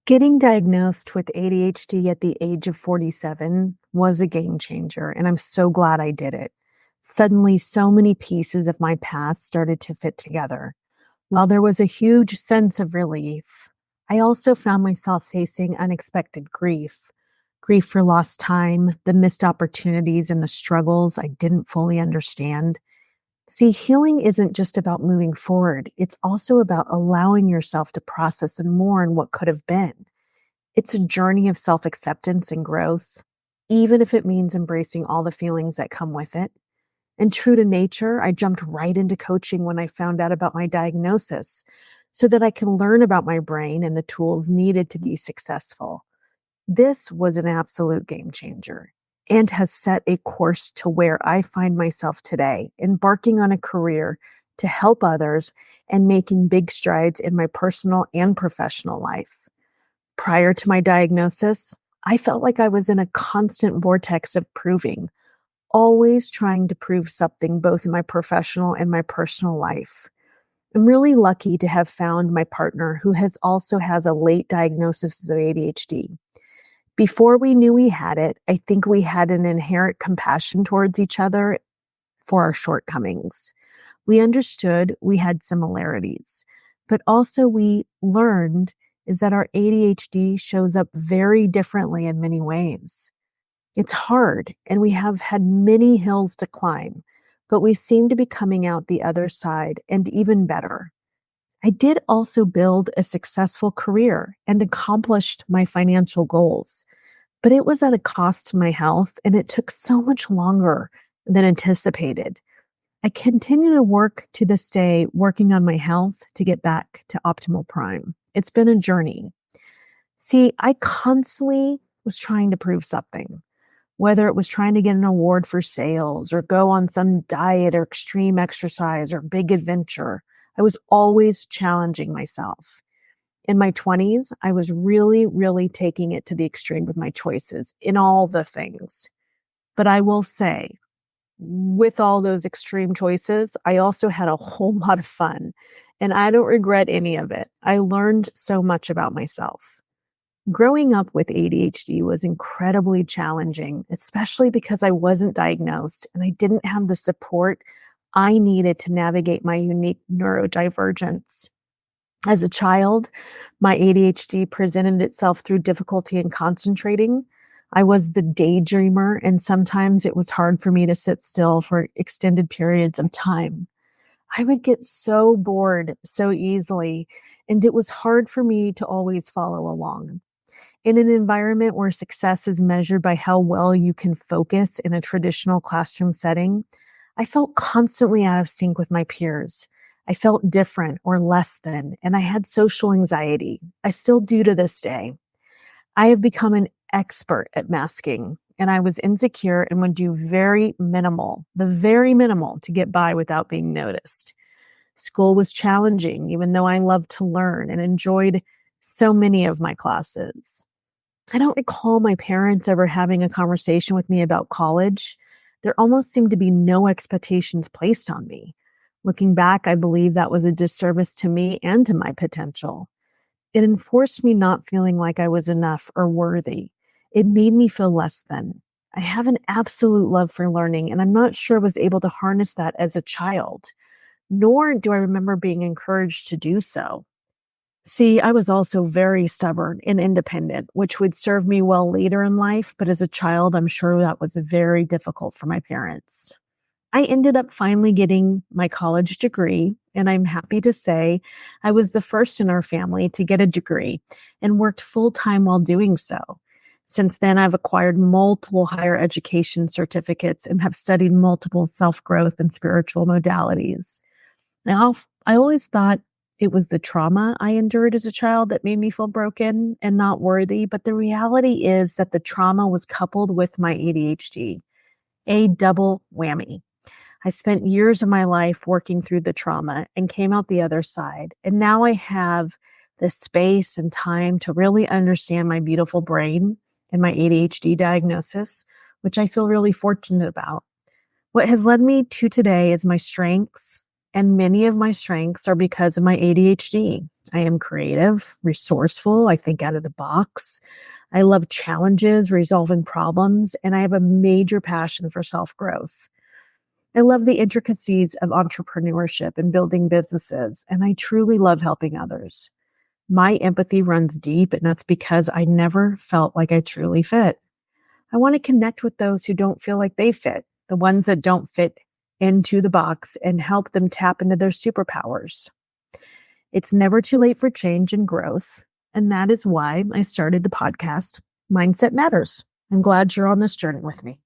Getting diagnosed with ADHD at the age of 47 was a game changer, and I'm so glad I did it. Suddenly, so many pieces of my past started to fit together. While there was a huge sense of relief, I also found myself facing unexpected grief for lost time, the missed opportunities, and the struggles I didn't fully understand. See, healing isn't just about moving forward, it's also about allowing yourself to process and mourn what could have been. It's a journey of self acceptance and growth, even if it means embracing all the feelings that come with it. And true to nature, I jumped right into coaching when I found out about my diagnosis so that I can learn about my brain and the tools needed to be successful. This was an absolute game changer and has set a course to where I find myself today, embarking on a career to help others and making big strides in my personal and professional life. Prior to my diagnosis, I felt like I was in a constant vortex of proving, always trying to prove something both in my professional and my personal life. I'm really lucky to have found my partner who has a late diagnosis of ADHD. Before we knew we had it, I think we had an inherent compassion towards each other for our shortcomings. We understood we had similarities, but also we learned is that our ADHD shows up very differently in many ways. It's hard, and we have had many hills to climb, but we seem to be coming out the other side and even better. I did also build a successful career and accomplished my financial goals, but it was at a cost to my health, and it took so much longer than anticipated. I continue to work to this day, working on my health to get back to optimal prime. It's been a journey. See, I constantly was trying to prove something, whether it was trying to get an award for sales or go on some diet or extreme exercise or big adventure. I was always challenging myself. In my 20s, I was really taking it to the extreme with my choices in all the things. But I will say, with all those extreme choices, I also had a whole lot of fun, and I don't regret any of it. I learned so much about myself. Growing up with ADHD was incredibly challenging, especially because I wasn't diagnosed and I didn't have the support I needed to navigate my unique neurodivergence. As a child, my ADHD presented itself through difficulty in concentrating. I was the daydreamer, and sometimes it was hard for me to sit still for extended periods of time. I would get so bored so easily, and it was hard for me to always follow along. In an environment where success is measured by how well you can focus in a traditional classroom setting, I felt constantly out of sync with my peers. I felt different or less than, and I had social anxiety. I still do to this day. I have become an expert at masking, and I was insecure and would do the very minimal to get by without being noticed. School was challenging, even though I loved to learn and enjoyed so many of my classes. I don't recall my parents ever having a conversation with me about college. There almost seemed to be no expectations placed on me. Looking back, I believe that was a disservice to me and to my potential. It enforced me not feeling like I was enough or worthy. It made me feel less than. I have an absolute love for learning, and I'm not sure I was able to harness that as a child, nor do I remember being encouraged to do so. See, I was also very stubborn and independent, which would serve me well later in life, but as a child, I'm sure that was very difficult for my parents. I ended up finally getting my college degree, and I'm happy to say I was the first in our family to get a degree and worked full-time while doing so. Since then, I've acquired multiple higher education certificates and have studied multiple self-growth and spiritual modalities. Now, I always thought it was the trauma I endured as a child that made me feel broken and not worthy, but the reality is that the trauma was coupled with my ADHD, a double whammy. I spent years of my life working through the trauma and came out the other side. And now I have the space and time to really understand my beautiful brain and my ADHD diagnosis, which I feel really fortunate about. What has led me to today is my strengths And many of my strengths are because of my ADHD. I am creative, resourceful. I think out of the box. I love challenges, resolving problems, and I have a major passion for self-growth. I love the intricacies of entrepreneurship and building businesses, and I truly love helping others. My empathy runs deep, and that's because I never felt like I truly fit. I want to connect with those who don't feel like they fit, the ones that don't fit into the box, and help them tap into their superpowers. It's never too late for change and growth, and that is why I started the podcast, Mindset Matters. I'm glad you're on this journey with me.